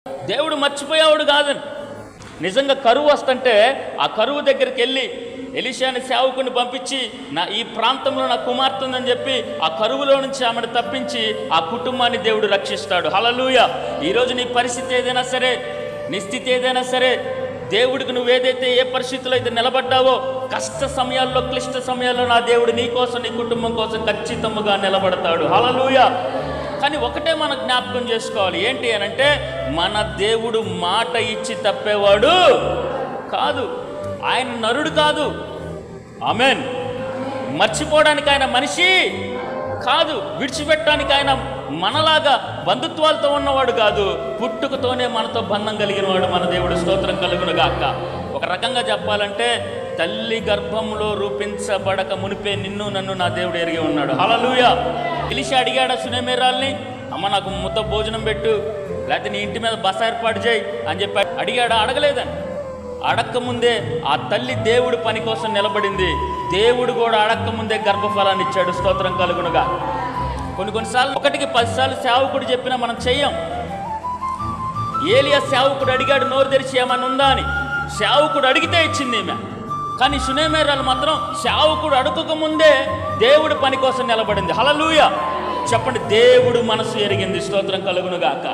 దేవుడు మర్చిపోయేవాడు కాదని. నిజంగా కరువు వస్తుంటే ఆ కరువు దగ్గరికి వెళ్ళి ఎలీషాని సేవకుని పంపించి ఈ ప్రాంతంలో నా కుమార్తె ఉందని చెప్పి ఆ కరువులో నుంచి ఆమెను తప్పించి ఆ కుటుంబాన్ని దేవుడు రక్షిస్తాడు. హల్లెలూయా. ఈరోజు నీ పరిస్థితి ఏదైనా సరే, నీ స్థితి ఏదైనా సరే, దేవుడికి నువ్వేదైతే ఏ పరిస్థితుల్లో అయితే నిలబడ్డావో, కష్ట సమయాల్లో, క్లిష్ట సమయాల్లో నా దేవుడు నీ కోసం, నీ కుటుంబం కోసం ఖచ్చితంగా నిలబడతాడు. హల్లెలూయా. కానీ ఒకటే మనం జ్ఞాపకం చేసుకోవాలి, ఏంటి అని అంటే, మన దేవుడు మాట ఇచ్చి తప్పేవాడు కాదు. ఆయన నరుడు కాదు. ఆమేన్. మర్చిపోవడానికి ఆయన మనిషి కాదు. విడిచిపెట్టడానికి ఆయన మనలాగా బంధుత్వాలతో ఉన్నవాడు కాదు. పుట్టుకతోనే మనతో బంధం కలిగిన వాడు మన దేవుడు. స్తోత్రం కలుగును గాక. ఒక రకంగా చెప్పాలంటే, తల్లి గర్భంలో రూపించబడక మునిపే నిన్ను నన్ను నా దేవుడు ఎరిగి ఉన్నాడు. హల్లెలూయా. ఎలీషా అడిగాడు సునేమేరాల్ని, అమ్మ నాకు ముద్ద భోజనం పెట్టు, లేకపోతే నీ ఇంటి మీద బస ఏర్పాటు చేయి అని చెప్పి అడిగాడా? అడగలేదని. అడక్క ముందే ఆ తల్లి దేవుడి పని కోసం నిలబడింది. దేవుడు కూడా అడక్క ముందే గర్భఫలాన్ని ఇచ్చాడు. స్తోత్రం కలుగునుగా. కొన్నిసార్లు 1కి 10 సార్లు సేవకుడు చెప్పినా మనం చెయ్యం. ఏలియా సేవకుడు అడిగాడు నోరు తెరిచి ఏమన్నా ఉందా అని. సేవకుడు అడిగితే ఇచ్చింది ఈమె. కానీ సునేమేరాలు మాత్రం సేవకుడు అడగక ముందే దేవుడి పని కోసం నిలబడింది. హల్లెలూయా. చెప్పండి, దేవుడు మనసు ఎరిగింది. స్తోత్రం కలుగునుగాక.